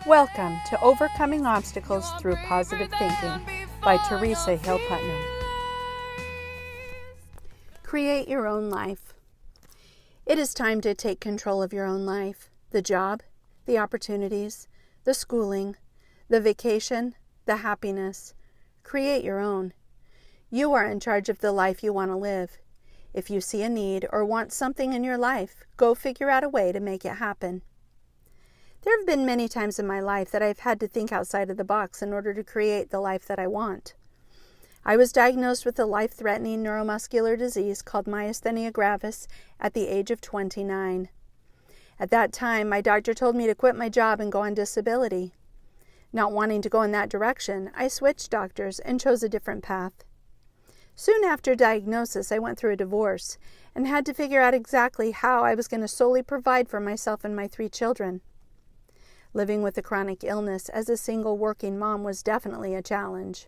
Welcome to Overcoming Obstacles Through Positive Thinking by Teresa Hill-Putnam. Create your own life. It is time to take control of your own life. The job, the opportunities, the schooling, the vacation, the happiness. Create your own. You are in charge of the life you want to live. If you see a need or want something in your life, go figure out a way to make it happen. There have been many times in my life that I've had to think outside of the box in order to create the life that I want. I was diagnosed with a life-threatening neuromuscular disease called myasthenia gravis at the age of 29. At that time, my doctor told me to quit my job and go on disability. Not wanting to go in that direction, I switched doctors and chose a different path. Soon after diagnosis, I went through a divorce and had to figure out exactly how I was going to solely provide for myself and my 3 children. Living with a chronic illness as a single working mom was definitely a challenge.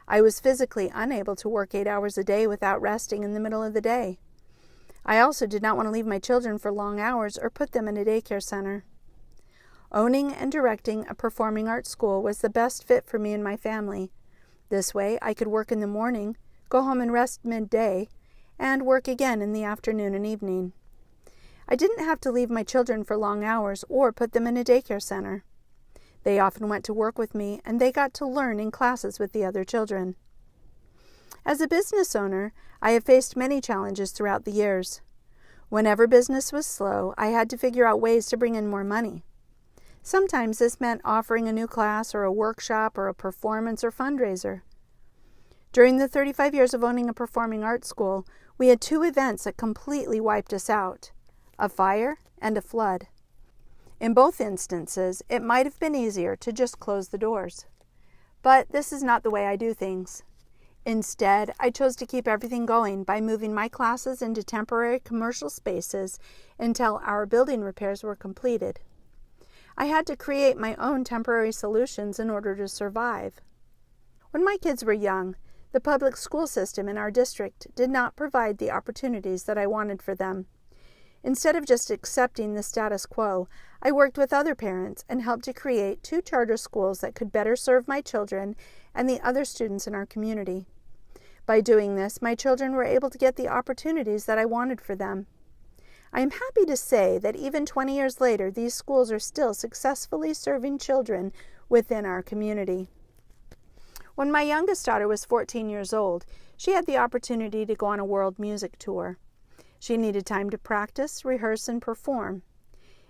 I was physically unable to work 8 hours a day without resting in the middle of the day. I also did not want to leave my children for long hours or put them in a daycare center. Owning and directing a performing arts school was the best fit for me and my family. This way, I could work in the morning, go home and rest midday, and work again in the afternoon and evening. I didn't have to leave my children for long hours or put them in a daycare center. They often went to work with me, and they got to learn in classes with the other children. As a business owner, I have faced many challenges throughout the years. Whenever business was slow, I had to figure out ways to bring in more money. Sometimes this meant offering a new class or a workshop or a performance or fundraiser. During the 35 years of owning a performing arts school, we had 2 events that completely wiped us out: a fire and a flood. In both instances, it might have been easier to just close the doors. But this is not the way I do things. Instead, I chose to keep everything going by moving my classes into temporary commercial spaces until our building repairs were completed. I had to create my own temporary solutions in order to survive. When my kids were young, the public school system in our district did not provide the opportunities that I wanted for them. Instead of just accepting the status quo, I worked with other parents and helped to create 2 charter schools that could better serve my children and the other students in our community. By doing this, my children were able to get the opportunities that I wanted for them. I am happy to say that even 20 years later, these schools are still successfully serving children within our community. When my youngest daughter was 14 years old, she had the opportunity to go on a world music tour. She needed time to practice, rehearse, and perform.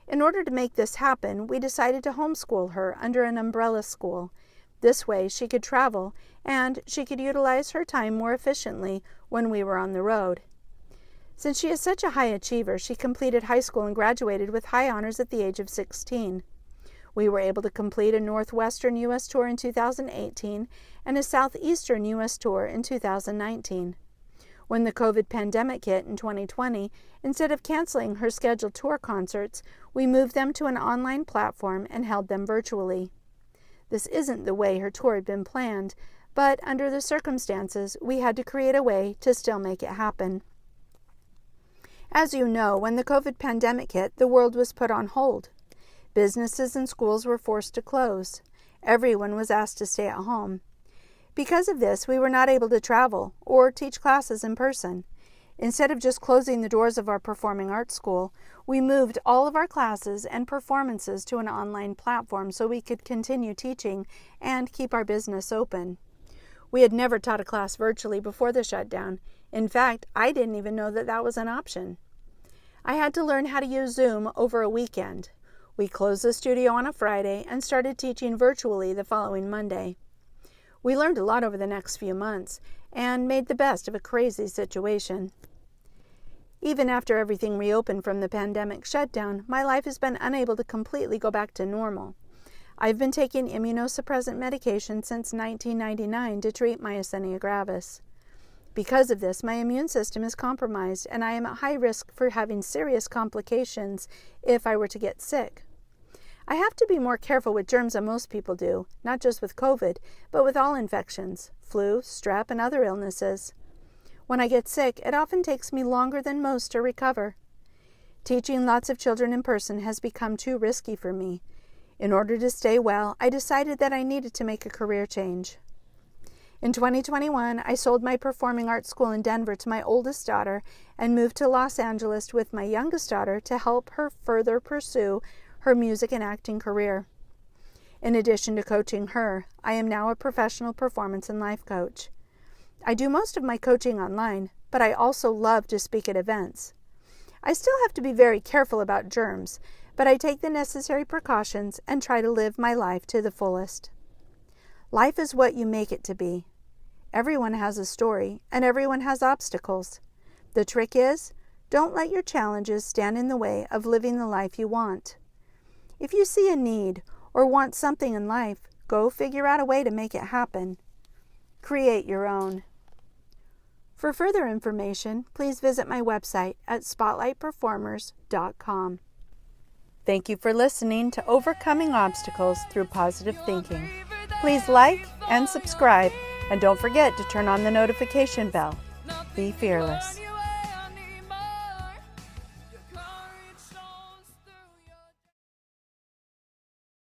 In order to make this happen, we decided to homeschool her under an umbrella school. This way, she could travel, and she could utilize her time more efficiently when we were on the road. Since she is such a high achiever, she completed high school and graduated with high honors at the age of 16. We were able to complete a Northwestern U.S. tour in 2018 and a Southeastern U.S. tour in 2019. When the COVID pandemic hit in 2020, instead of canceling her scheduled tour concerts, we moved them to an online platform and held them virtually. This isn't the way her tour had been planned, but under the circumstances, we had to create a way to still make it happen. As you know, when the COVID pandemic hit, the world was put on hold. Businesses and schools were forced to close. Everyone was asked to stay at home. Because of this, we were not able to travel or teach classes in person. Instead of just closing the doors of our performing arts school, we moved all of our classes and performances to an online platform so we could continue teaching and keep our business open. We had never taught a class virtually before the shutdown. In fact, I didn't even know that that was an option. I had to learn how to use Zoom over a weekend. We closed the studio on a Friday and started teaching virtually the following Monday. We learned a lot over the next few months and made the best of a crazy situation. Even after everything reopened from the pandemic shutdown, my life has been unable to completely go back to normal. I've been taking immunosuppressant medication since 1999 to treat myasthenia gravis. Because of this, my immune system is compromised and I am at high risk for having serious complications if I were to get sick. I have to be more careful with germs than most people do, not just with COVID, but with all infections, flu, strep, and other illnesses. When I get sick, it often takes me longer than most to recover. Teaching lots of children in person has become too risky for me. In order to stay well, I decided that I needed to make a career change. In 2021, I sold my performing arts school in Denver to my oldest daughter and moved to Los Angeles with my youngest daughter to help her further pursue her music and acting career. In addition to coaching her, I am now a professional performance and life coach. I do most of my coaching online, but I also love to speak at events. I still have to be very careful about germs, but I take the necessary precautions and try to live my life to the fullest. Life is what you make it to be. Everyone has a story, and everyone has obstacles. The trick is, don't let your challenges stand in the way of living the life you want. If you see a need or want something in life, go figure out a way to make it happen. Create your own. For further information, please visit my website at spotlightperformers.com. Thank you for listening to Overcoming Obstacles Through Positive Thinking. Please like and subscribe, and don't forget to turn on the notification bell. Be fearless.